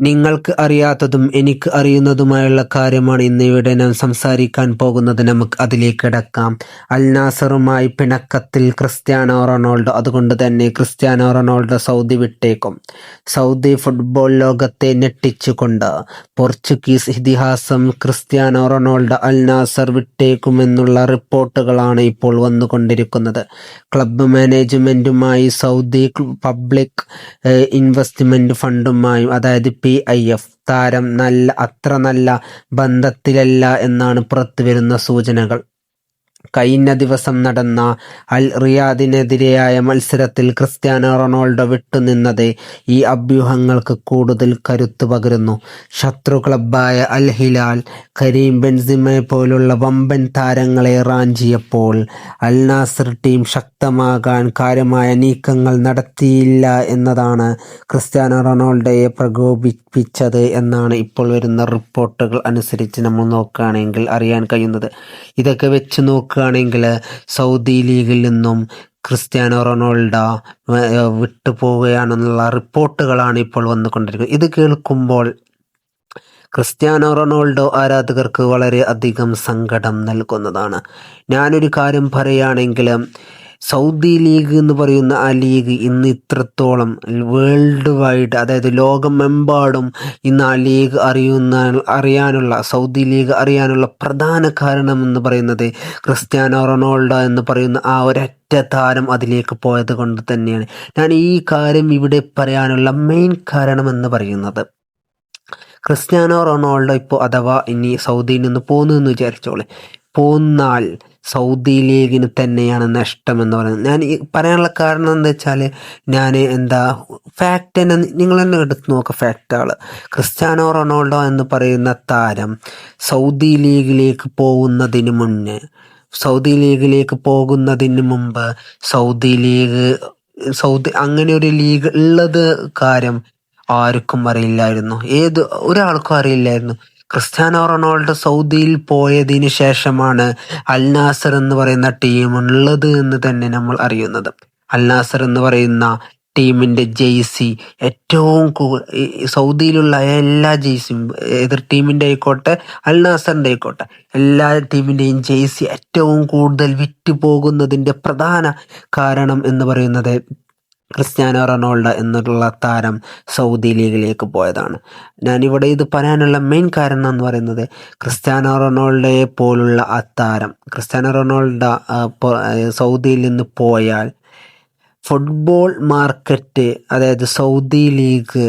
നിങ്ങൾക്ക് അറിയാത്തതും എനിക്ക് അറിയുന്നതുമായുള്ള കാര്യമാണ് ഇന്നിവിടെ നാം സംസാരിക്കാൻ പോകുന്നത്. നമുക്ക് അതിലേക്ക് കിടക്കാം. അൽ നാസറുമായി പിണക്കത്തിൽ ക്രിസ്ത്യാനോ റൊണാൾഡോ. അതുകൊണ്ട് തന്നെ ക്രിസ്ത്യാനോ റൊണാൾഡോ സൗദി വിട്ടേക്കും. സൗദി ഫുട്ബോൾ ലോകത്തെ ഞെട്ടിച്ചുകൊണ്ട് പോർച്ചുഗീസ് ഇതിഹാസം ക്രിസ്ത്യാനോ റൊണാൾഡോ അൽ നാസർ വിട്ടേക്കുമെന്നുള്ള റിപ്പോർട്ടുകളാണ് ഇപ്പോൾ വന്നുകൊണ്ടിരിക്കുന്നത്. ക്ലബ്ബ് മാനേജ്മെൻറ്റുമായി സൗദി പബ്ലിക് ഇൻവെസ്റ്റ്മെൻറ്റ് ഫണ്ടുമായും അതായത് PIF താരം അത്ര നല്ല ബന്ധത്തിലല്ല എന്നാണ് പുറത്തുവരുന്ന സൂചനകൾ. കഴിഞ്ഞ ദിവസം നടന്ന അൽ റിയാദിനെതിരെയായ മത്സരത്തിൽ ക്രിസ്ത്യാനോ റൊണാൾഡോ വിട്ടുനിന്നത് ഈ അഭ്യൂഹങ്ങൾക്ക് കൂടുതൽ കരുത്തു പകരുന്നു. ശത്രു ക്ലബ്ബായ അൽ ഹിലാൽ കരീം ബെൻസിമയെ പോലുള്ള വമ്പൻ താരങ്ങളെ റാഞ്ചിയപ്പോൾ അൽ നാസർ ടീം ശക്തമാകാൻ കാര്യമായ നീക്കങ്ങൾ നടത്തിയില്ല എന്നതാണ് ക്രിസ്ത്യാനോ റൊണാൾഡോയെ പ്രകോപിപ്പിച്ചത് എന്നാണ് ഇപ്പോൾ വരുന്ന റിപ്പോർട്ടുകൾ അനുസരിച്ച് നമ്മൾ നോക്കുകയാണെങ്കിൽ അറിയാൻ കഴിയുന്നത്. ഇതൊക്കെ വെച്ച് നോക്കുകയാണെങ്കിൽ സൗദി ലീഗിൽ നിന്നും ക്രിസ്ത്യാനോ റൊണാൾഡോ വിട്ടുപോവുകയാണെന്നുള്ള റിപ്പോർട്ടുകളാണ് ഇപ്പോൾ വന്നുകൊണ്ടിരിക്കുന്നത്. ഇത് കേൾക്കുമ്പോൾ ക്രിസ്ത്യാനോ റൊണാൾഡോ ആരാധകർക്ക് വളരെ അധികം സങ്കടം നൽകുന്നതാണ്. ഞാനൊരു കാര്യം പറയുകയാണെങ്കിൽ സൗദി ലീഗ് എന്ന് പറയുന്ന ആ ലീഗ് ഇന്ന് ഇത്രത്തോളം വേൾഡ് വൈഡ്, അതായത് ലോകമെമ്പാടും ഇന്ന് ആ ലീഗ് അറിയാനുള്ള സൗദി ലീഗ് അറിയാനുള്ള പ്രധാന കാരണം എന്ന് പറയുന്നത് ക്രിസ്ത്യാനോ റൊണാൾഡോ എന്ന് പറയുന്ന ആ ഒരൊറ്റ താരം അതിലേക്ക് പോയത് കൊണ്ട് തന്നെയാണ്. ഞാൻ ഈ കാര്യം ഇവിടെ പറയാനുള്ള മെയിൻ കാരണം എന്ന് പറയുന്നത്, ക്രിസ്ത്യാനോ റൊണാൾഡോ ഇപ്പോൾ അഥവാ ഇനി സൗദിയിൽ നിന്ന് പോന്നു എന്ന് വിചാരിച്ചോളെ, പോന്നാൽ സൗദി ലീഗിന് തന്നെയാണ് നഷ്ടമെന്ന് പറയുന്നത്. ഞാൻ പറയാനുള്ള കാരണം എന്താ വെച്ചാൽ, ഞാൻ ഫാക്റ്റ് തന്നെ നിങ്ങൾ തന്നെ എടുത്ത് നോക്കുക. ഫാക്റ്റുകൾ, ക്രിസ്ത്യാനോ റൊണാൾഡോ എന്ന് പറയുന്ന താരം സൗദി ലീഗിലേക്ക് പോകുന്നതിന് മുമ്പ് സൗദി അങ്ങനെ ഒരു ലീഗ് ഉള്ളത് കാര്യം ആർക്കും അറിയില്ലായിരുന്നു. ഒരാൾക്കും അറിയില്ലായിരുന്നു. ക്രിസ്ത്യാനോ റൊണാൾഡോ സൗദിയിൽ പോയതിന് ശേഷമാണ് അൽ നാസർ എന്ന് പറയുന്ന ടീം ഉള്ളത് എന്ന് തന്നെ നമ്മൾ അറിയുന്നത്. അൽ നാസർ എന്ന് പറയുന്ന ടീമിൻ്റെ ജേഴ്സി ഏറ്റവും സൗദിയിലുള്ള എല്ലാ ജേഴ്സിയും, എതിർ ടീമിൻ്റെ ആയിക്കോട്ടെ അൽ നാസറിൻ്റെ ആയിക്കോട്ടെ, എല്ലാ ടീമിൻ്റെയും ജേഴ്സി ഏറ്റവും കൂടുതൽ വിറ്റ് പോകുന്നതിൻ്റെ പ്രധാന കാരണം എന്ന് പറയുന്നത് ക്രിസ്ത്യാനോ റൊണാൾഡോ എന്നുള്ള താരം സൗദി ലീഗിലേക്ക് പോയതാണ്. ഞാനിവിടെ ഇത് പറയാനുള്ള മെയിൻ കാരണം എന്ന് പറയുന്നത്, ക്രിസ്ത്യാനോ റൊണാൾഡോയെ പോലുള്ള ആ താരം, ക്രിസ്ത്യാനോ റൊണാൾഡോ സൗദിയിൽ നിന്ന് പോയാൽ ഫുട്ബോൾ മാർക്കറ്റ്, അതായത് സൗദി ലീഗ്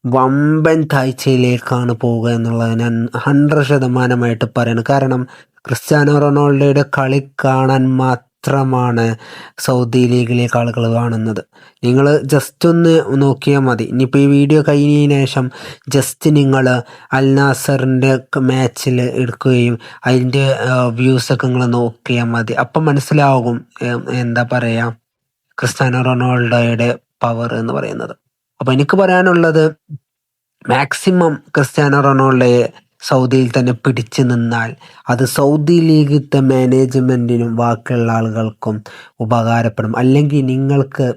വമ്പൻ താഴ്ചയിലേക്കാണ് പോവുക എന്നുള്ളത് ഞാൻ 100% പറയണം. കാരണം ക്രിസ്ത്യാനോ റൊണാൾഡോയുടെ കളി കാണാൻ മാത്രമാണ് സൗദി ലീഗിലേക്ക് ആളുകൾ കാണുന്നത്. നിങ്ങൾ ജസ്റ്റ് ഒന്ന് നോക്കിയാൽ മതി. ഇനിയിപ്പോൾ ഈ വീഡിയോ കഴിഞ്ഞതിന് ശേഷം ജസ്റ്റ് നിങ്ങൾ അൽ നാസറിൻ്റെ മാച്ചിൽ എടുക്കുകയും അതിൻ്റെ വ്യൂസൊക്കെ നിങ്ങൾ നോക്കിയാൽ മതി. അപ്പം മനസ്സിലാകും ക്രിസ്ത്യാനോ റൊണാൾഡോയുടെ പവർ എന്ന് പറയുന്നത്. അപ്പോൾ എനിക്ക് പറയാനുള്ളത്, മാക്സിമം ക്രിസ്ത്യാനോ റൊണാൾഡോയെ സൗദിയിൽ തന്നെ പിടിച്ചു നിന്നാൽ അത് സൗദി ലീഗിലത്തെ മാനേജ്മെൻറ്റിനും ബാക്കിയുള്ള ആളുകൾക്കും ഉപകാരപ്പെടും. അല്ലെങ്കിൽ നിങ്ങൾക്ക്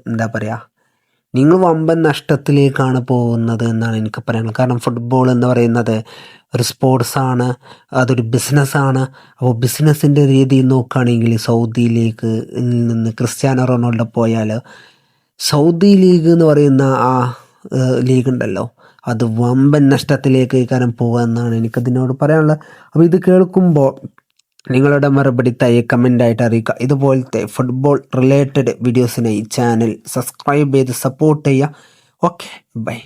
നിങ്ങൾ വമ്പൻ നഷ്ടത്തിലേക്കാണ് പോകുന്നത് എന്നാണ് എനിക്ക് പറയാനുള്ളത്. കാരണം ഫുട്ബോൾ എന്ന് പറയുന്നത് ഒരു സ്പോർട്സാണ്, അതൊരു ബിസിനസ്സാണ്. അപ്പോൾ ബിസിനസ്സിൻ്റെ രീതിയിൽ നോക്കുകയാണെങ്കിൽ സൗദി ലീഗിൽ നിന്ന് ക്രിസ്ത്യാനോ റൊണാൾഡോ പോയാൽ സൗദി ലീഗ് എന്ന് പറയുന്ന ആ ലീഗ് ഉണ്ടല്ലോ, അത് വമ്പൻ നഷ്ടത്തിലേക്ക് പോകുക എന്നാണ് എനിക്കതിനോട് പറയാനുള്ളത്. അപ്പോൾ ഇത് കേൾക്കുമ്പോൾ നിങ്ങളുടെ മറുപടി കമൻ്റായിട്ട് അറിയിക്കുക. ഇതുപോലത്തെ ഫുട്ബോൾ റിലേറ്റഡ് വീഡിയോസിനായി ചാനൽ സബ്സ്ക്രൈബ് ചെയ്ത് സപ്പോർട്ട് ചെയ്യുക. Okay, by.